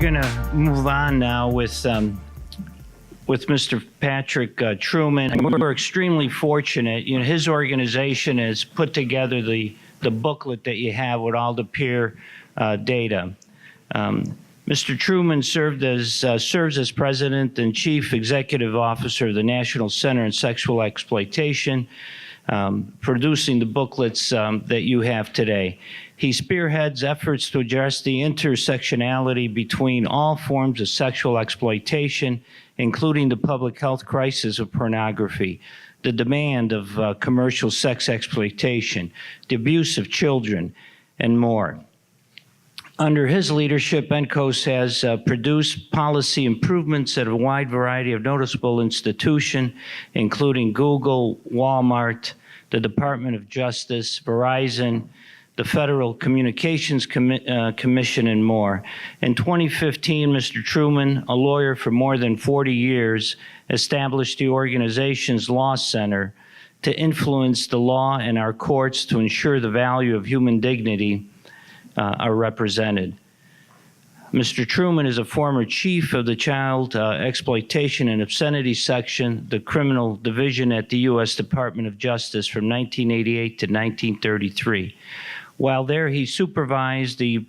going to move on now with Mr. Patrick Trueman. We're extremely fortunate. You know, his organization has put together the booklet that you have with all the peer data. Mr. Trueman serves as president and chief executive officer of the National Center on Sexual Exploitation, producing the booklets that you have today. He spearheads efforts to address the intersectionality between all forms of sexual exploitation, including the public health crisis of pornography, the demand of commercial sex exploitation, the abuse of children, and more. Under his leadership, NCOS has produced policy improvements at a wide variety of noticeable institutions, including Google, Walmart, the Department of Justice, Verizon, the Federal Communications Commission, and more. In 2015, Mr. Truman, a lawyer for more than 40 years, established the organization's Law Center to influence the law and our courts to ensure the value of human dignity are represented. Mr. Truman is a former chief of the Child Exploitation and Obscenity Section, the Criminal Division at the U.S. Department of Justice from 1988 to 1933. While there, he supervised the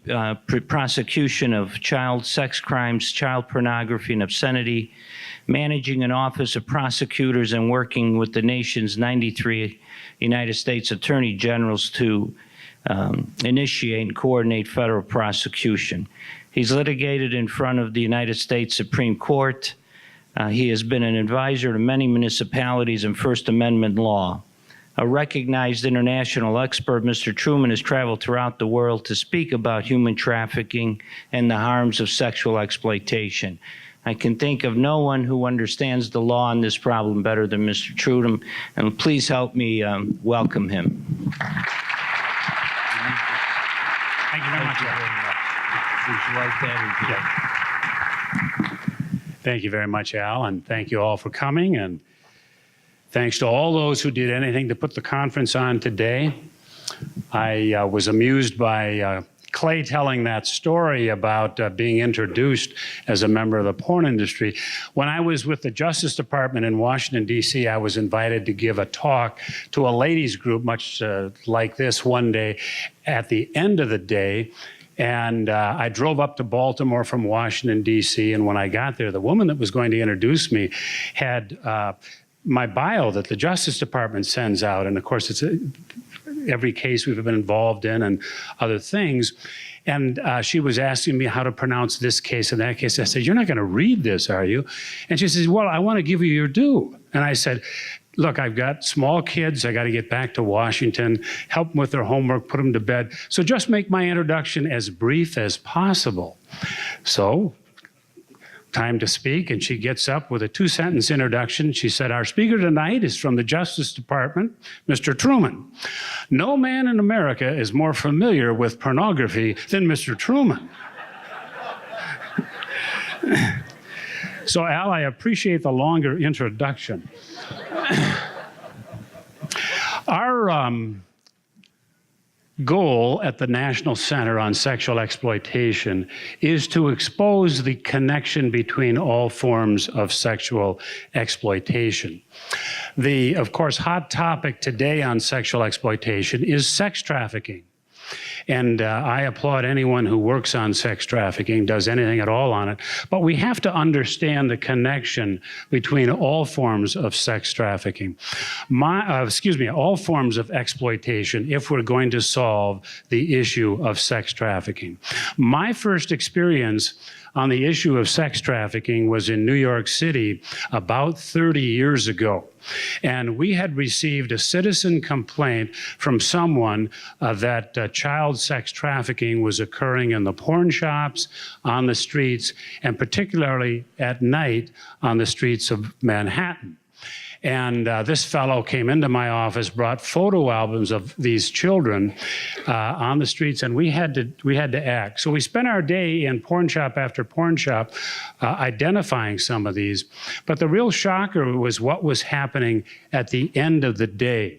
prosecution of child sex crimes, child pornography, and obscenity, managing an office of prosecutors and working with the nation's 93 United States Attorney Generals to initiate and coordinate federal prosecution. He's litigated in front of the United States Supreme Court. He has been an advisor to many municipalities in First Amendment law. A recognized international expert, Mr. Truman has traveled throughout the world to speak about human trafficking and the harms of sexual exploitation. I can think of no one who understands the law on this problem better than Mr. Truman, and please help me welcome him. Thank you very much. Would you like that? Thank you very much, Al, and thank you all for coming, and thanks to all those who did anything to put the conference on today. I was amused by Clay telling that story about being introduced as a member of the porn industry. When I was with the Justice Department in Washington, D.C., I was invited to give a talk to a ladies group much like this one day at the end of the day. And I drove up to Baltimore from Washington, D.C., and when I got there, the woman that was going to introduce me had my bio that the Justice Department sends out. And of course, it's every case we've been involved in and other things. And she was asking me how to pronounce this case and that case. I said, "You're not going to read this, are you?" And she says, "Well, I want to give you your due." And I said, "Look, I've got small kids. I got to get back to Washington, help them with their homework, put them to bed. So just make my introduction as brief as possible." So, time to speak, and she gets up with a 2-sentence introduction. She said, "Our speaker tonight is from the Justice Department, Mr. Truman. No man in America is more familiar with pornography than Mr. Truman." So, Al, I appreciate the longer introduction. Our goal at the National Center on Sexual Exploitation is to expose the connection between all forms of sexual exploitation. The, of course, hot topic today on sexual exploitation is sex trafficking. And I applaud anyone who works on sex trafficking, does anything at all on it. But we have to understand the connection between all forms of sex trafficking, all forms of exploitation, if we're going to solve the issue of sex trafficking. My first experience on the issue of sex trafficking was in New York City about 30 years ago. And we had received a citizen complaint from someone that child sex trafficking was occurring in the porn shops, on the streets, and particularly at night on the streets of Manhattan. And this fellow came into my office, brought photo albums of these children on the streets, and we had to act. So we spent our day in porn shop after porn shop identifying some of these. But the real shocker was what was happening at the end of the day.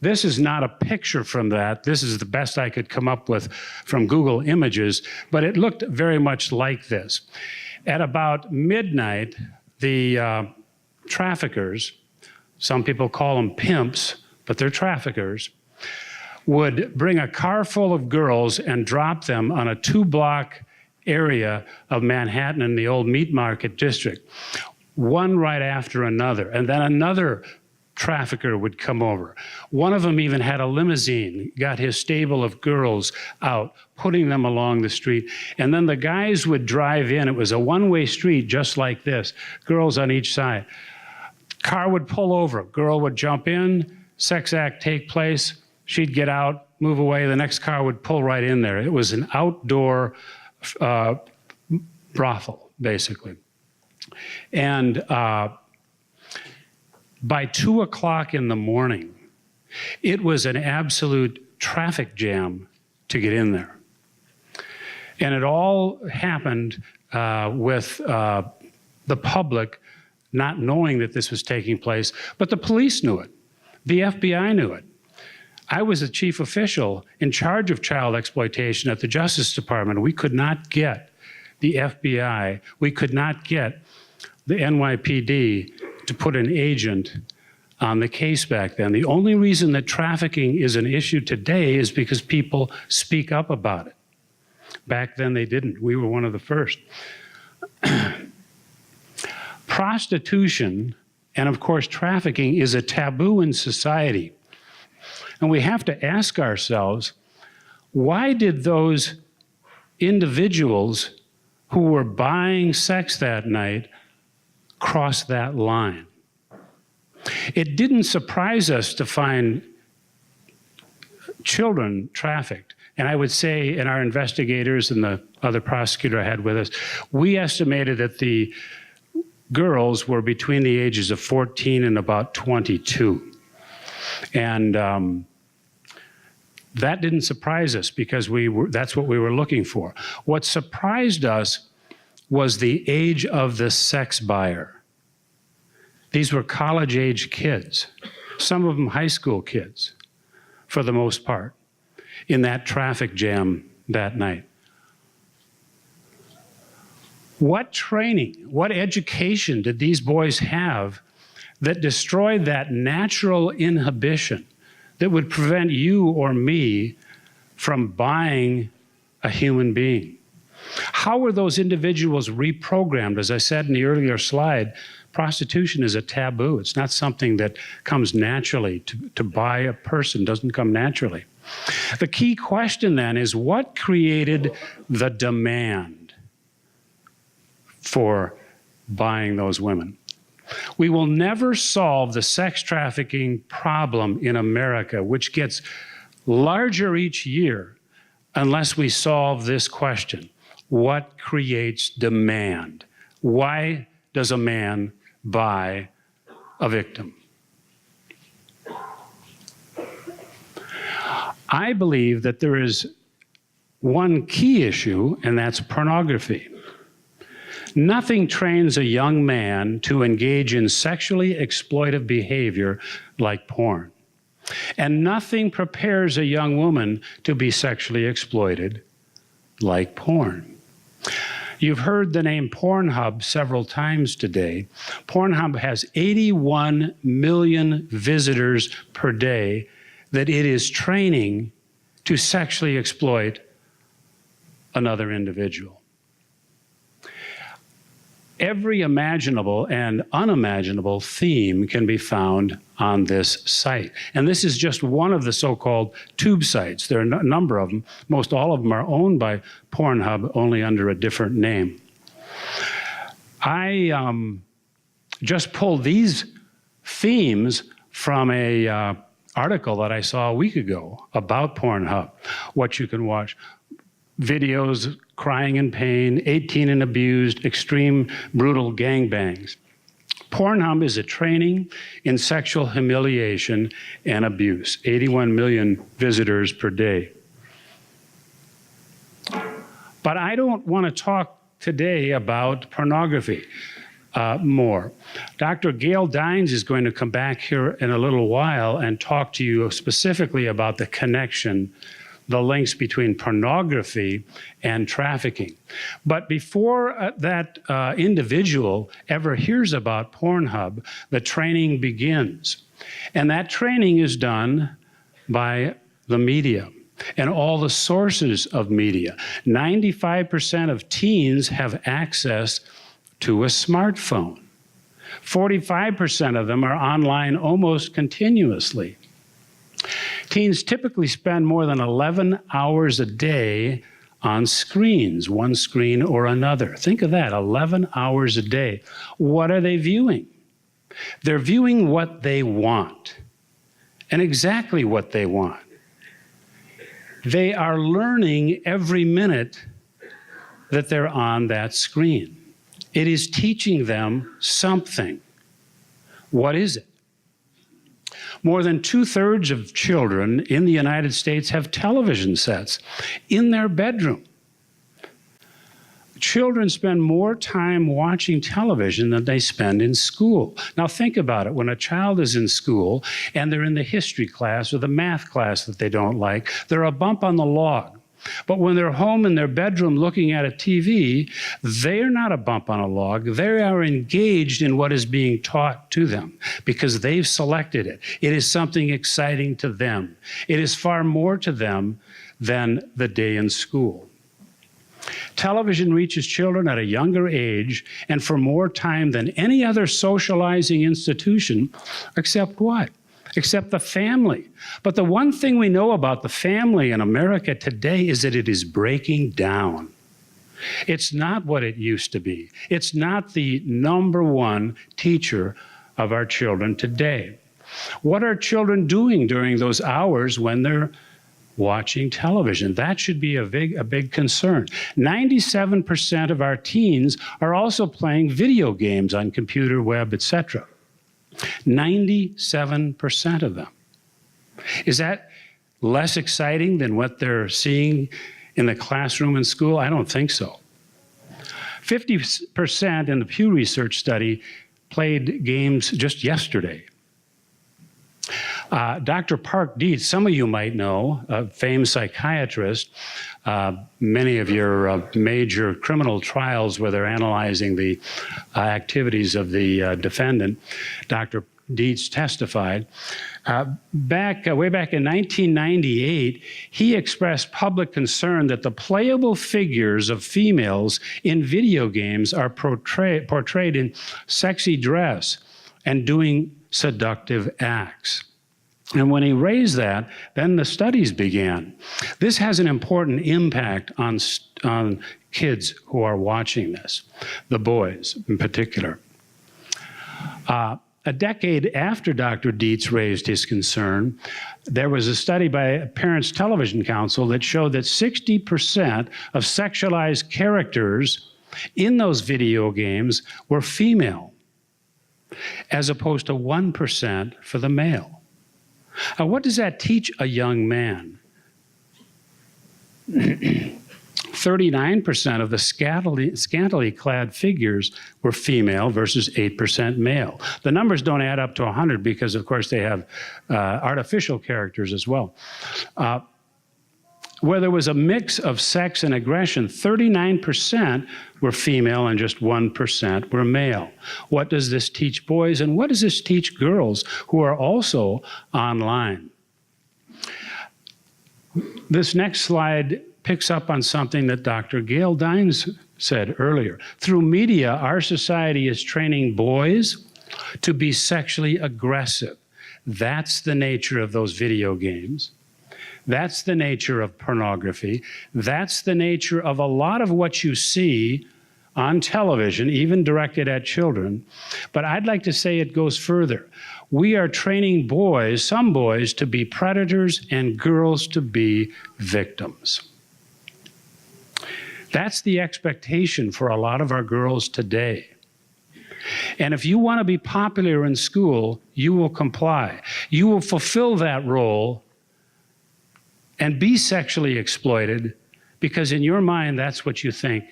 This is not a picture from that. This is the best I could come up with from Google Images, but it looked very much like this. At about midnight, the traffickers, some people call them pimps, but they're traffickers, would bring a car full of girls and drop them on a 2-block area of Manhattan in the old Meat Market district, one right after another. And then another trafficker would come over. One of them even had a limousine, got his stable of girls out, putting them along the street. And then the guys would drive in. It was a one-way street just like this, girls on each side. Car would pull over, girl would jump in, sex act take place, she'd get out, move away, the next car would pull right in there. It was an outdoor brothel, basically. And by 2 o'clock in the morning, it was an absolute traffic jam to get in there. And it all happened with the public not knowing that this was taking place, but the police knew it. The FBI knew it. I was a chief official in charge of child exploitation at the Justice Department. We could not get the FBI, we could not get the NYPD to put an agent on the case back then. The only reason that trafficking is an issue today is because people speak up about it. Back then they didn't. We were one of the first. Prostitution, and of course trafficking, is a taboo in society. And we have to ask ourselves, why did those individuals who were buying sex that night cross that line? It didn't surprise us to find children trafficked. And I would say, in our investigators and the other prosecutor I had with us, we estimated that the girls were between the ages of 14 and about 22. And that didn't surprise us because that's what we were looking for. What surprised us was the age of the sex buyer. These were college-age kids, some of them high school kids, for the most part, in that traffic jam that night. What training, what education did these boys have that destroyed that natural inhibition that would prevent you or me from buying a human being? How were those individuals reprogrammed? As I said in the earlier slide, prostitution is a taboo. It's not something that comes naturally. To buy a person doesn't come naturally. The key question then is, what created the demand for buying those women? We will never solve the sex trafficking problem in America, which gets larger each year, unless we solve this question. What creates demand? Why does a man buy a victim? I believe that there is one key issue, and that's pornography. Nothing trains a young man to engage in sexually exploitive behavior like porn. And nothing prepares a young woman to be sexually exploited like porn. You've heard the name Pornhub several times today. Pornhub has 81 million visitors per day that it is training to sexually exploit another individual. Every imaginable and unimaginable theme can be found on this site. And this is just one of the so-called tube sites. There are a number of them. Most all of them are owned by Pornhub, only under a different name. I just pulled these themes from a article that I saw a week ago about Pornhub, what you can watch. Videos, crying in pain, 18 and abused, extreme, brutal gangbangs. Pornhub is a training in sexual humiliation and abuse. 81 million visitors per day. But I don't want to talk today about pornography. more. Dr. Gail Dines is going to come back here in a little while and talk to you specifically about the connection, the links between pornography and trafficking. But before that individual ever hears about Pornhub, the training begins. And that training is done by the media and all the sources of media. 95% of teens have access to a smartphone. 45% of them are online almost continuously. Teens typically spend more than 11 hours a day on screens, one screen or another. Think of that, 11 hours a day. What are they viewing? They're viewing what they want, and exactly what they want. They are learning every minute that they're on that screen. It is teaching them something. What is it? More than 2/3 of children in the United States have television sets in their bedroom. Children spend more time watching television than they spend in school. Now think about it. When a child is in school and they're in the history class or the math class that they don't like, they're a bump on the log. But when they're home in their bedroom looking at a TV, they're not a bump on a log. They are engaged in what is being taught to them because they've selected it. It is something exciting to them. It is far more to them than the day in school. Television reaches children at a younger age and for more time than any other socializing institution, except what? Except the family. But the one thing we know about the family in America today is that it is breaking down. It's not what it used to be. It's not the number one teacher of our children today. What are children doing during those hours when they're watching television? That should be a big concern. 97% of our teens are also playing video games on computer, web, etc. 97% of them. Is that less exciting than what they're seeing in the classroom and school? I don't think so. 50% in the Pew Research study played games just yesterday. Dr. Park Dietz, some of you might know, a famed psychiatrist, many of your major criminal trials where they're analyzing the activities of the defendant, Dr. Dietz testified. Way back in 1998, he expressed public concern that the playable figures of females in video games are portrayed in sexy dress and doing seductive acts. And when he raised that, then the studies began. This has an important impact on kids who are watching this, the boys in particular. A decade after Dr. Dietz raised his concern, there was a study by Parents Television Council that showed that 60% of sexualized characters in those video games were female, as opposed to 1% for the male. Now, what does that teach a young man? 39% of the scantily clad figures were female versus 8% male. The numbers don't add up to 100 because, of course, they have artificial characters as well. Where there was a mix of sex and aggression, 39% were female and just 1% were male. What does this teach boys, and what does this teach girls who are also online? This next slide picks up on something that Dr. Gail Dines said earlier. Through media, our society is training boys to be sexually aggressive. That's the nature of those video games. That's the nature of pornography. That's the nature of a lot of what you see on television, even directed at children. But I'd like to say it goes further. We are training boys, some boys, to be predators and girls to be victims. That's the expectation for a lot of our girls today. And if you want to be popular in school, you will comply. You will fulfill that role and be sexually exploited because in your mind, that's what you think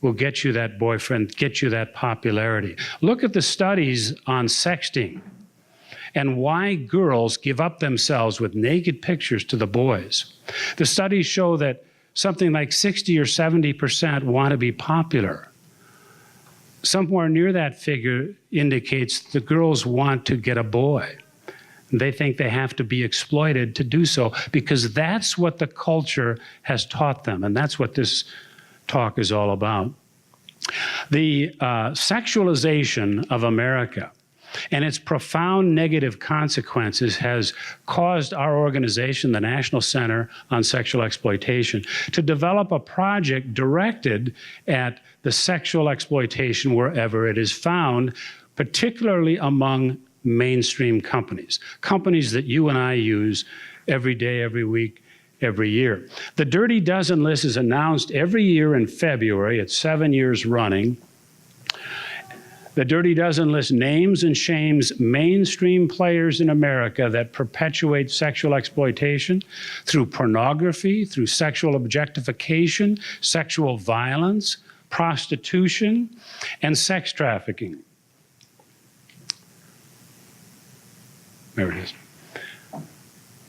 will get you that boyfriend, get you that popularity. Look at the studies on sexting and why girls give up themselves with naked pictures to the boys. The studies show that something like 60 or 70% want to be popular. Somewhere near that figure indicates the girls want to get a boy. They think they have to be exploited to do so because that's what the culture has taught them, and that's what this talk is all about. The sexualization of America and its profound negative consequences has caused our organization, the National Center on Sexual Exploitation, to develop a project directed at the sexual exploitation wherever it is found, particularly among mainstream companies, companies that you and I use every day, every week, every year. The Dirty Dozen list is announced every year in February. It's 7 years running. The Dirty Dozen list names and shames mainstream players in America that perpetuate sexual exploitation through pornography, through sexual objectification, sexual violence, prostitution, and sex trafficking. There it is.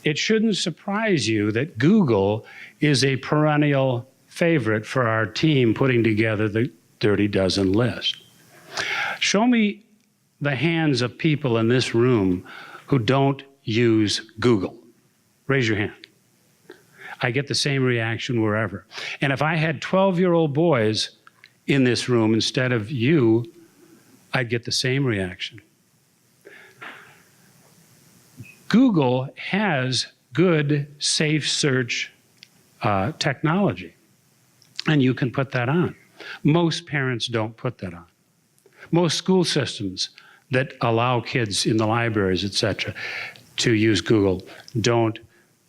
It shouldn't surprise you that Google is a perennial favorite for our team putting together the Dirty Dozen list. Show me the hands of people in this room who don't use Google. Raise your hand. I get the same reaction wherever. And if I had 12-year-old boys in this room instead of you, I'd get the same reaction. Google has good safe search technology, and you can put that on. Most parents don't put that on. Most school systems that allow kids in the libraries, et cetera, to use Google don't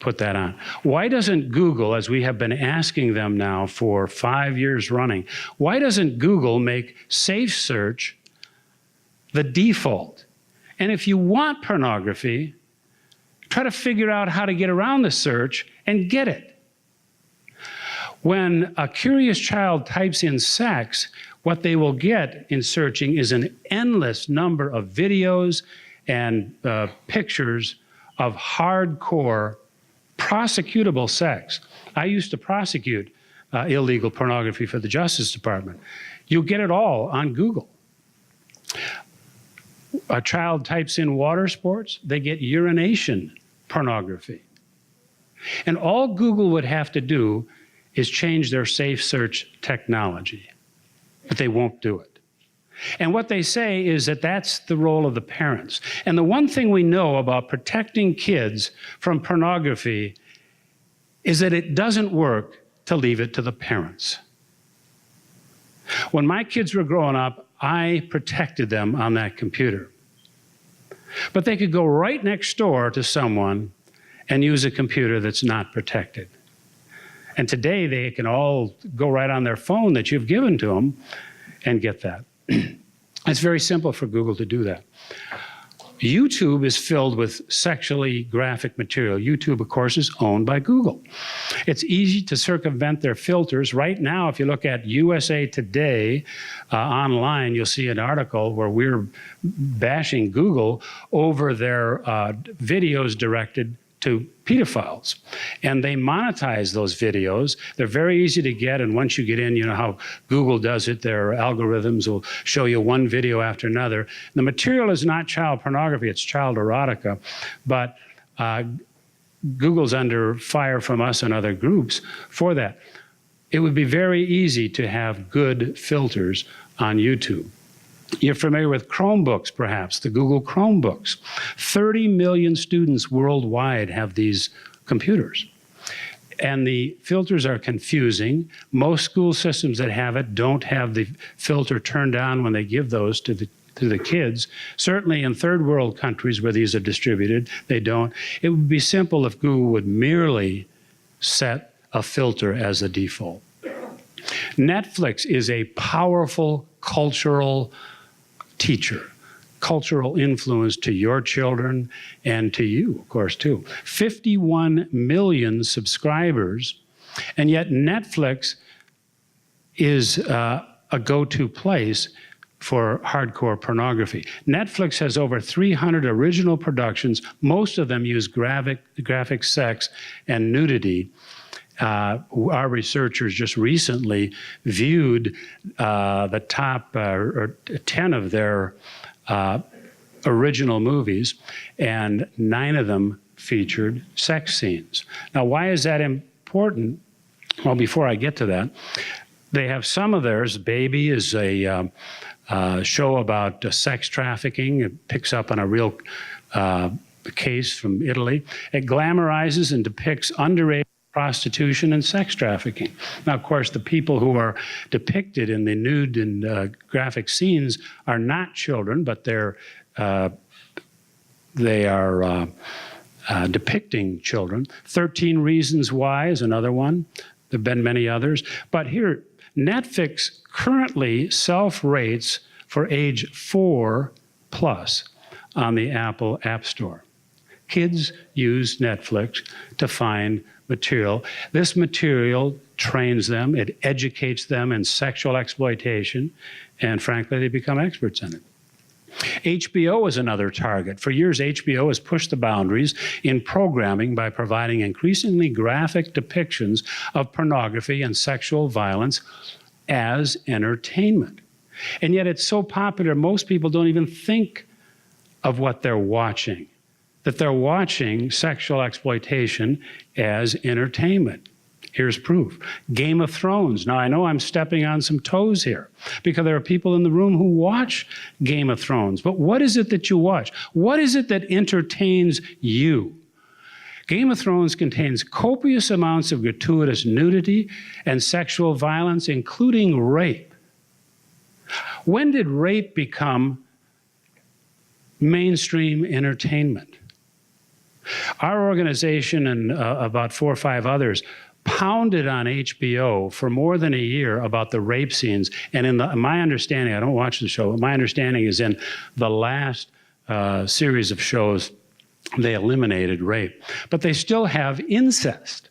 put that on. Why doesn't Google, as we have been asking them now for 5 years running, why doesn't Google make safe search the default? And if you want pornography, try to figure out how to get around the search and get it. When a curious child types in sex, what they will get in searching is an endless number of videos and pictures of hardcore, prosecutable sex. I used to prosecute illegal pornography for the Justice Department. You get it all on Google. A child types in water sports, they get urination pornography. And all Google would have to do is change their safe search technology, but they won't do it. And what they say is that that's the role of the parents. And the one thing we know about protecting kids from pornography is that it doesn't work to leave it to the parents. When my kids were growing up, I protected them on that computer. But they could go right next door to someone and use a computer that's not protected. And today they can all go right on their phone that you've given to them and get that. It's very simple for Google to do that. YouTube is filled with sexually graphic material. YouTube, of course, is owned by Google. It's easy to circumvent their filters. Right now, if you look at USA Today online, you'll see an article where we're bashing Google over their videos directed to pedophiles. And they monetize those videos. They're very easy to get, and once you get in, you know how Google does it, their algorithms will show you one video after another. The material is not child pornography, it's child erotica, but Google's under fire from us and other groups for that. It would be very easy to have good filters on YouTube. You're familiar with Chromebooks, perhaps, the Google Chromebooks. 30 million students worldwide have these computers. And the filters are confusing. Most school systems that have it don't have the filter turned on when they give those to the kids. Certainly in third world countries where these are distributed, they don't. It would be simple if Google would merely set a filter as a default. Netflix is a powerful cultural teacher, cultural influence to your children and to you, of course, too. 51 million subscribers, and yet Netflix is a go-to place for hardcore pornography. Netflix has over 300 original productions. Most of them use graphic sex and nudity. Our researchers just recently viewed the top 10 of their original movies, and 9 of them featured sex scenes. Now, why is that important? Well, before I get to that, they have some of theirs. Baby is a show about sex trafficking. It picks up on a real case from Italy. It glamorizes and depicts underage prostitution and sex trafficking. Now, of course, the people who are depicted in the nude and graphic scenes are not children, but they are depicting children. 13 Reasons Why is another one. There have been many others. But here, Netflix currently self-rates for age 4+ on the Apple App Store. Kids use Netflix to find material. This material trains them, it educates them in sexual exploitation, and frankly, they become experts in it. HBO is another target. For years, HBO has pushed the boundaries in programming by providing increasingly graphic depictions of pornography and sexual violence as entertainment. And yet it's so popular, most people don't even think of what they're watching, that they're watching sexual exploitation as entertainment. Here's proof. Game of Thrones. Now, I know I'm stepping on some toes here because there are people in the room who watch Game of Thrones. But what is it that you watch? What is it that entertains you? Game of Thrones contains copious amounts of gratuitous nudity and sexual violence, including rape. When did rape become mainstream entertainment? Our organization and about 4 or 5 others pounded on HBO for more than a year about the rape scenes. And in my understanding, I don't watch the show, but my understanding is in the last series of shows, they eliminated rape. But they still have incest.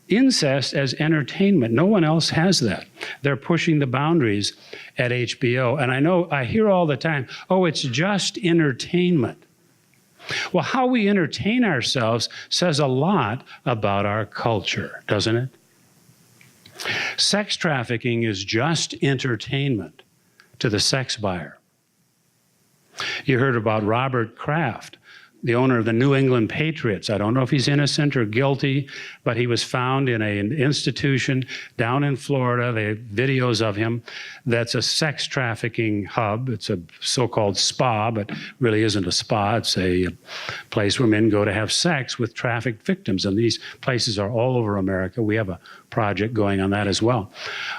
Incest as entertainment. No one else has that. They're pushing the boundaries at HBO. And I hear all the time, oh, it's just entertainment. Well, how we entertain ourselves says a lot about our culture, doesn't it? Sex trafficking is just entertainment to the sex buyer. You heard about Robert Kraft, the owner of the New England Patriots. I don't know if he's innocent or guilty, but he was found in an institution down in Florida. They have videos of him. That's a sex trafficking hub. It's a so-called spa, but really isn't a spa. It's a place where men go to have sex with trafficked victims. And these places are all over America. We have a project going on that as well.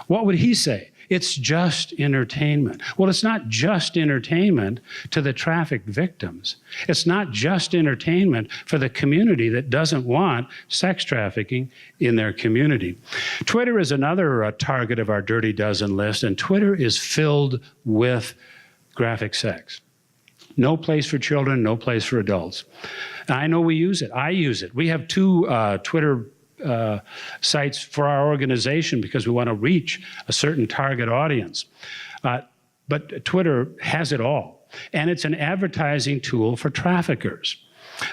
What would he say? It's just entertainment. Well, it's not just entertainment to the trafficked victims. It's not just entertainment for the community that doesn't want sex trafficking in their community. Twitter is another target of our Dirty Dozen list, and Twitter is filled with graphic sex. No place for children, no place for adults. I know we use it. I use it. We have 2 Twitter sites for our organization because we want to reach a certain target audience. But Twitter has it all. And it's an advertising tool for traffickers.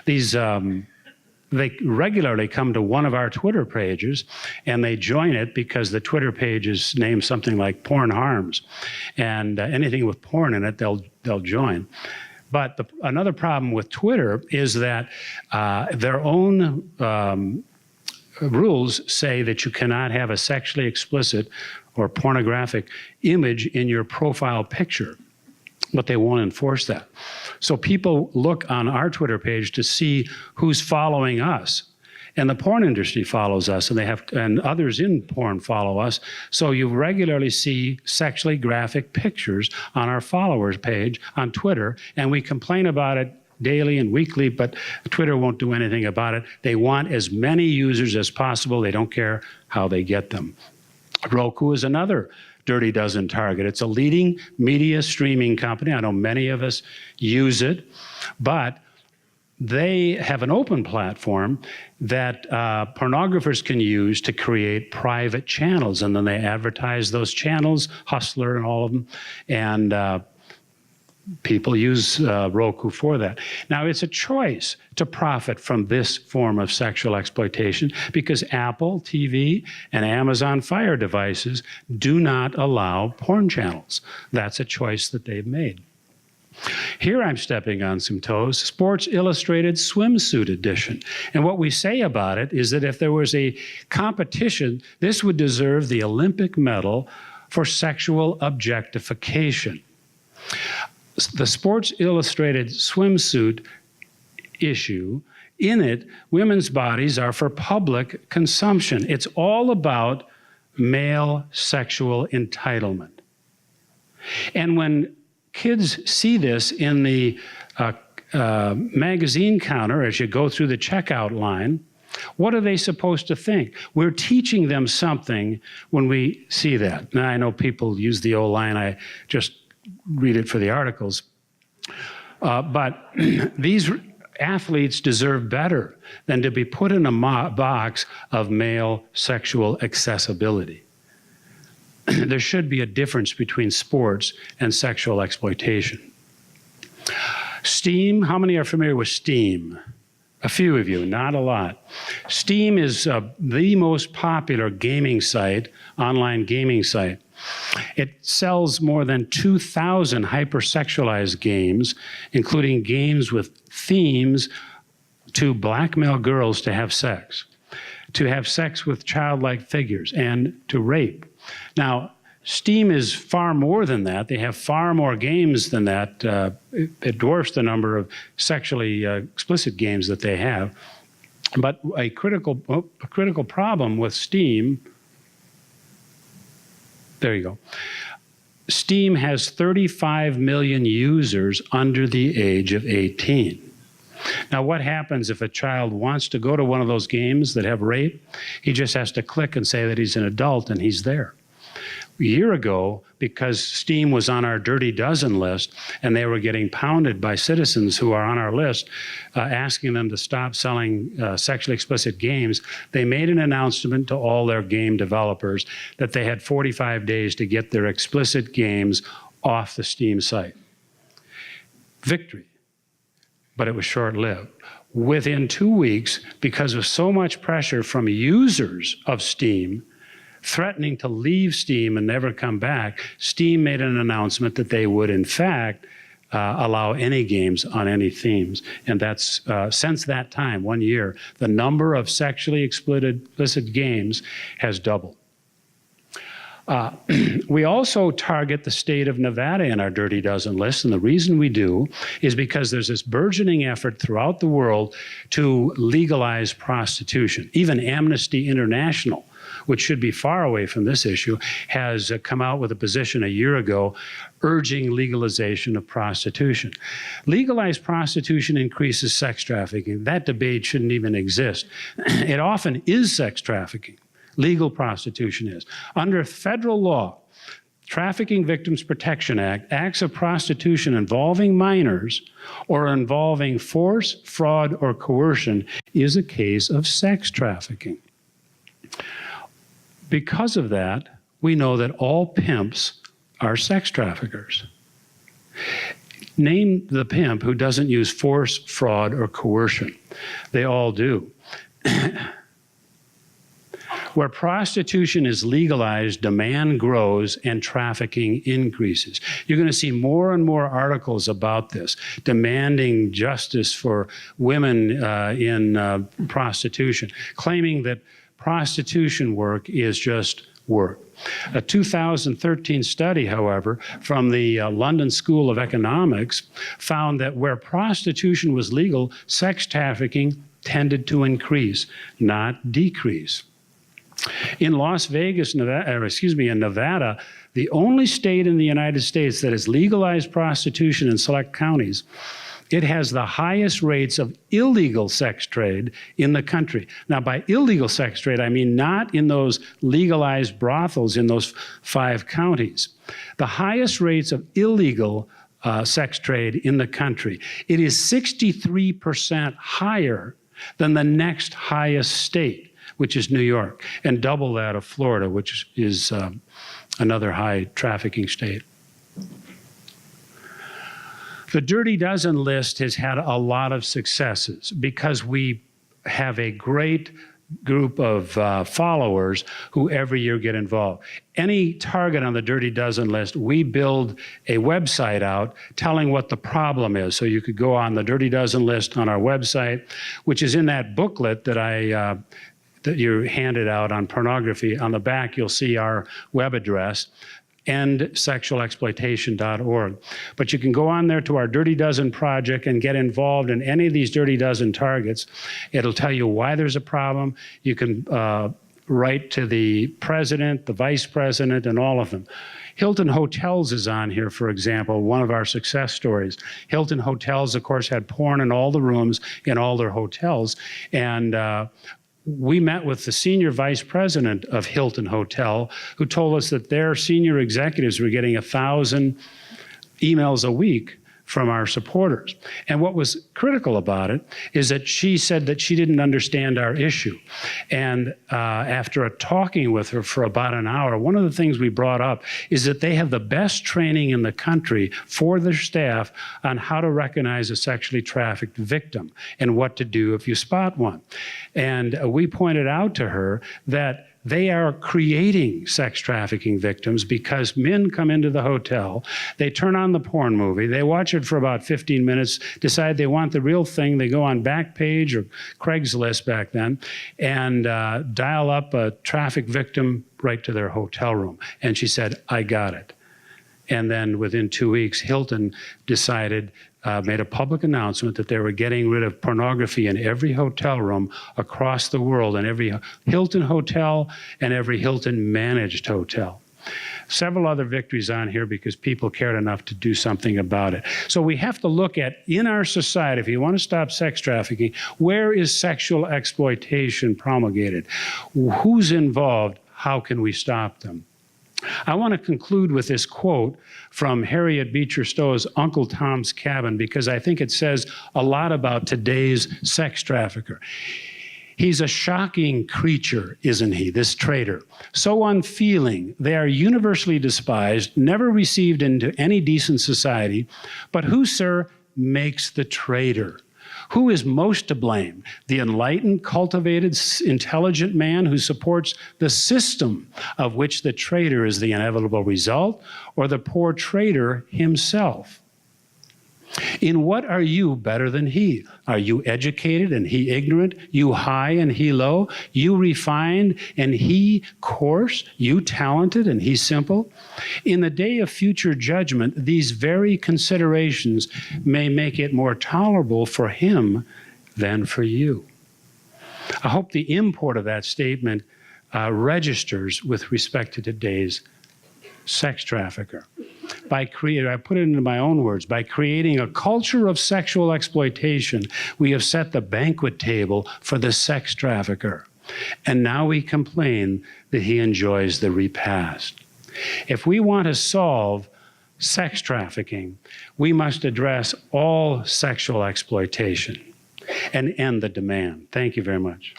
They regularly come to one of our Twitter pages and they join it because the Twitter page is named something like Porn Harms. And anything with porn in it, they'll join. But another problem with Twitter is that their own rules say that you cannot have a sexually explicit or pornographic image in your profile picture, but they won't enforce that. So people look on our Twitter page to see who's following us. And the porn industry follows us, and others in porn follow us. So you regularly see sexually graphic pictures on our followers page on Twitter, and we complain about it daily and weekly, but Twitter won't do anything about it. They want as many users as possible. They don't care how they get them. Roku is another Dirty Dozen target. It's a leading media streaming company. I know many of us use it, but they have an open platform that pornographers can use to create private channels, and then they advertise those channels, Hustler and all of them, and people use Roku for that. Now, it's a choice to profit from this form of sexual exploitation because Apple TV and Amazon Fire devices do not allow porn channels. That's a choice that they've made. Here I'm stepping on some toes, Sports Illustrated Swimsuit Edition. And what we say about it is that if there was a competition, this would deserve the Olympic medal for sexual objectification. The Sports Illustrated Swimsuit issue, in it, women's bodies are for public consumption. It's all about male sexual entitlement. And when kids see this in the magazine counter as you go through the checkout line, what are they supposed to think? We're teaching them something when we see that. Now, I know people use the old line, I just read it for the articles, but these athletes deserve better than to be put in a box of male sexual accessibility. There should be a difference between sports and sexual exploitation. Steam, how many are familiar with Steam? A few of you, not a lot. Steam is the most popular gaming site, online gaming site. It sells more than 2,000 hypersexualized games, including games with themes to blackmail girls to have sex with childlike figures, and to rape. Now, Steam is far more than that. They have far more games than that. It dwarfs the number of sexually explicit games that they have. But a critical problem with Steam, there you go. Steam has 35 million users under the age of 18. Now, what happens if a child wants to go to one of those games that have rape? He just has to click and say that he's an adult, and he's there. A year ago, because Steam was on our Dirty Dozen list, and they were getting pounded by citizens who are on our list, asking them to stop selling sexually explicit games, they made an announcement to all their game developers that they had 45 days to get their explicit games off the Steam site. Victory. But it was short-lived. Within 2 weeks, because of so much pressure from users of Steam, threatening to leave Steam and never come back, Steam made an announcement that they would, in fact, allow any games on any themes. And that's, since that time, 1 year, the number of sexually explicit games has doubled. We also target the state of Nevada in our Dirty Dozen list, and the reason we do is because there's this burgeoning effort throughout the world to legalize prostitution. Even Amnesty International, which should be far away from this issue, has come out with a position a year ago urging legalization of prostitution. Legalized prostitution increases sex trafficking. That debate shouldn't even exist. It often is sex trafficking. Legal prostitution is. Under federal law, Trafficking Victims Protection Act, acts of prostitution involving minors or involving force, fraud, or coercion is a case of sex trafficking. Because of that, we know that all pimps are sex traffickers. Name the pimp who doesn't use force, fraud, or coercion. They all do. Where prostitution is legalized, demand grows and trafficking increases. You're going to see more and more articles about this, demanding justice for women in prostitution, claiming that prostitution work is just work. A 2013 study, however, from the London School of Economics found that where prostitution was legal, sex trafficking tended to increase, not decrease. In Las Vegas, in Nevada, the only state in the United States that has legalized prostitution in select counties, it has the highest rates of illegal sex trade in the country. Now, by illegal sex trade, I mean not in those legalized brothels in those 5 counties. The highest rates of illegal sex trade in the country. It is 63% higher than the next highest state, which is New York, and double that of Florida, which is another high trafficking state. The Dirty Dozen list has had a lot of successes because we have a great group of followers who every year get involved. Any target on the Dirty Dozen list, we build a website out telling what the problem is. So you could go on the Dirty Dozen list on our website, which is in that booklet that that you handed out on pornography. On the back, you'll see our web address, endsexualexploitation.org. But you can go on there to our Dirty Dozen project and get involved in any of these Dirty Dozen targets. It'll tell you why there's a problem. You can write to the president, the vice president, and all of them. Hilton Hotels is on here, for example, one of our success stories. Hilton Hotels, of course, had porn in all the rooms in all their hotels. And we met with the senior vice president of Hilton Hotel, who told us that their senior executives were getting 1,000 emails a week from our supporters. And what was critical about it is that she said that she didn't understand our issue. And after talking with her for about an hour, one of the things we brought up is that they have the best training in the country for their staff on how to recognize a sexually trafficked victim and what to do if you spot one. And we pointed out to her that they are creating sex trafficking victims because men come into the hotel, they turn on the porn movie, they watch it for about 15 minutes, decide they want the real thing, they go on Backpage or Craigslist back then, and dial up a trafficked victim right to their hotel room. And she said, I got it. And then within 2 weeks, Hilton decided, made a public announcement that they were getting rid of pornography in every hotel room across the world, and every Hilton hotel and every Hilton managed hotel. Several other victories on here because people cared enough to do something about it. So we have to look at, in our society, if you want to stop sex trafficking, where is sexual exploitation promulgated? Who's involved? How can we stop them? I want to conclude with this quote from Harriet Beecher Stowe's Uncle Tom's Cabin, because I think it says a lot about today's sex trafficker. He's a shocking creature, isn't he, this traitor? So unfeeling, they are universally despised, never received into any decent society. But who, sir, makes the traitor? Who is most to blame? The enlightened, cultivated, intelligent man who supports the system of which the traitor is the inevitable result, or the poor traitor himself? In what are you better than he? Are you educated and he ignorant? You high and he low? You refined and he coarse? You talented and he simple? In the day of future judgment, these very considerations may make it more tolerable for him than for you. I hope the import of that statement registers with respect to today's sex trafficker. I put it into my own words, by creating a culture of sexual exploitation, we have set the banquet table for the sex trafficker. And now we complain that he enjoys the repast. If we want to solve sex trafficking, we must address all sexual exploitation and end the demand. Thank you very much.